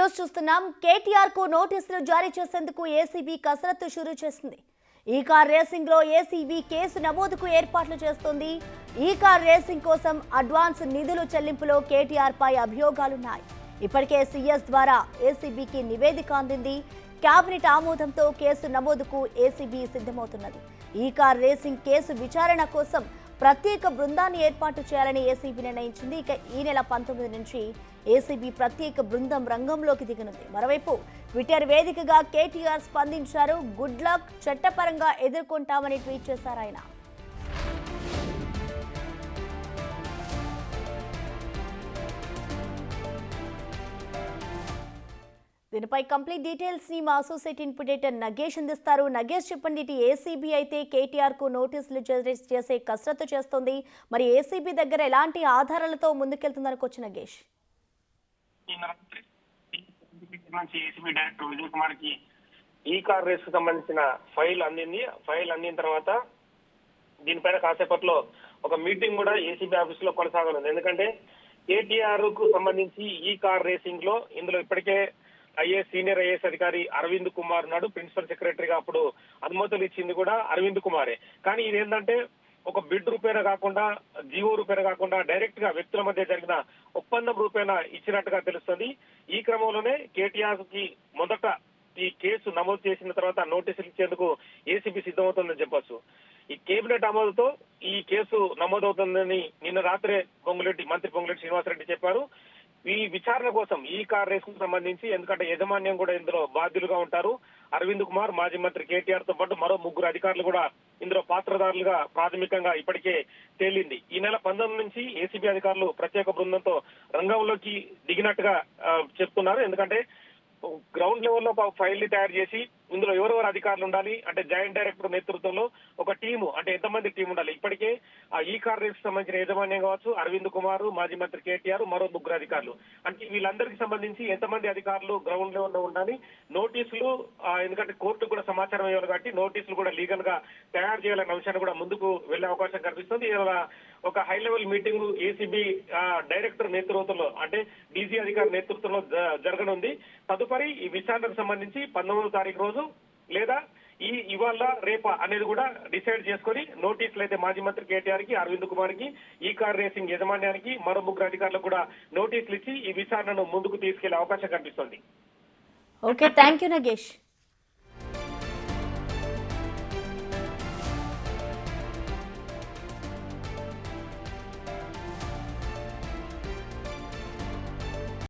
News చూస్తున్నాం. కేటీఆర్ కు నోటీసులు జారీ చేసేందుకు ఏసీబీ కసరత్తు షురూ చేసింది. ఈ కార్ రేసింగ్ లో ఏసీబీ కేసు నమోదుకు ఏర్పాట్లు చేస్తోంది. ఈ కార్ రేసింగ్ కోసం అడ్వాన్స్ నిధులు చెల్లింపులో కేటీఆర్ పై అభియోగాలున్నాయి. ఇప్పటికే సీఎస్ ద్వారా ఏసీబీకి నివేదిక అందింది. కేబినెట్ ఆమోదంతో కేసు నమోదుకు ఏసీబీ సిద్ధమవుతున్నది. ఈ కార్ రేసింగ్ కేసు విచారణ కోసం ప్రత్యేక బృందాన్ని ఏర్పాటు చేయాలని ఏసీబీ నిర్ణయించింది. ఇక ఈ నెల 19 నుంచి ఏసీబీ ప్రత్యేక బృందం రంగంలోకి దిగనుంది. మరోవైపు ట్విట్టర్ వేదికగా కేటీఆర్ స్పందించారు. గుడ్ లక్, చట్టపరంగా ఎదుర్కొంటామని ట్వీట్ చేశారు ఆయన. దీనిపై కంప్లీట్ డీటెయిల్స్ ని మా అసోసియేట్ ఇన్పుడేటర్ నగేష్ అందిస్తారు. నగేష్, చెప్పండి, ఇటు ఏసీబీ అయితే కేటీఆర్ కు నోటీసులు చేసే కసరత్తు చేస్తోంది. మరి ఏసీబీ దగ్గర ఎలాంటి ఆధారాలతో ముందుకెళ్తుందనుకోవచ్చు నగేష్? ఏసీబీ డైరెక్టర్ విజయ్ కుమార్ కి ఈ కార్ రేస్ కు సంబంధించిన ఫైల్ అందింది. ఫైల్ అందిన తర్వాత దీనిపైన కాసేపట్లో ఒక మీటింగ్ కూడా ఏసీబీ ఆఫీస్ లో కొనసాగనుంది. ఎందుకంటే కేటీఆర్ కు సంబంధించి ఈ కార్ రేసింగ్ లో ఇందులో ఇప్పటికే సీనియర్ ఐఏఎస్ అధికారి అరవింద్ కుమార్ ఉన్నాడు. ప్రిన్సిపల్ సెక్రటరీగా అప్పుడు అనుమతులు ఇచ్చింది కూడా అరవింద్ కుమారే. కానీ ఇదేంటంటే ఒక బిడ్ రూపేణ కాకుండా, జీవో రూపేణ కాకుండా డైరెక్ట్ గా వ్యక్తుల మధ్య జరిగిన ఒప్పందం రూపేణ ఇచ్చినట్టుగా తెలుస్తుంది. ఈ క్రమంలోనే కేటీఆర్ కి మొదట ఈ కేసు నమోదు చేసిన తర్వాత నోటీసులు ఇచ్చేందుకు ఏసీబీ సిద్ధమవుతుందని చెప్పొచ్చు. ఈ కేబినెట్ ఆమోదంతో ఈ కేసు నమోదవుతుందని నిన్న రాత్రే మంత్రి పొంగులేటి శ్రీనివాసరెడ్డి చెప్పారు. ఈ విచారణ కోసం ఈ కార్ రేస్ కు సంబంధించి, ఎందుకంటే యాజమాన్యం కూడా ఇందులో బాధ్యులుగా ఉంటారు. అరవింద్ కుమార్, మాజీ మంత్రి కేటీఆర్ తో పాటు మరో 3 అధికారులు కూడా ఇందులో పాత్రదారులుగా ప్రాథమికంగా ఇప్పటికే తేలింది. ఈ నెల 19 నుంచి ఏసీబీ అధికారులు ప్రత్యేక బృందంతో రంగంలోకి దిగినట్టుగా చెప్తున్నారు. ఎందుకంటే గ్రౌండ్ లెవెల్లో ఒక ఫైల్ ని తయారు చేసి ఇందులో ఎవరెవరు అధికారులు ఉండాలి అంటే జాయింట్ డైరెక్టర్ నేతృత్వంలో ఒక టీము, అంటే ఎంతమంది టీం ఉండాలి. ఇప్పటికే ఈ కార్ రేస్ సంబంధించిన యాజమాన్యం కావచ్చు, అరవింద్ కుమార్, మాజీ మంత్రి కేటీఆర్, మరో 3 అధికారులు, అంటే వీళ్ళందరికీ సంబంధించి ఎంతమంది అధికారులు గ్రౌండ్ లెవెల్లో ఉండాలి. నోటీసులు, ఎందుకంటే కోర్టుకు కూడా సమాచారం ఇవ్వాలి కాబట్టి నోటీసులు కూడా లీగల్ గా తయారు చేయాలనే అంశాన్ని కూడా ముందుకు వెళ్లే అవకాశం కనిపిస్తుంది. ఒక high level meeting ACB director నేతృత్వంలో, అంటే డీజీ అధికారి నేతృత్వంలో జరగనుంది. తదుపరి ఈ విచారణకు సంబంధించి 19వ తారీఖు రోజు లేదా ఇవాళ రేపా అనేది కూడా డిసైడ్ చేసుకుని నోటీసులు అయితే మాజీ మంత్రి కేటీఆర్ కి, అరవింద్ కుమార్ కి, ఈ కార్ రేసింగ్ యాజమాన్యానికి, మరో 3 అధికారులకు కూడా నోటీసులు ఇచ్చి ఈ విచారణను ముందుకు తీసుకెళ్లే అవకాశం కనిపిస్తోంది. Okay, thank you Nagesh.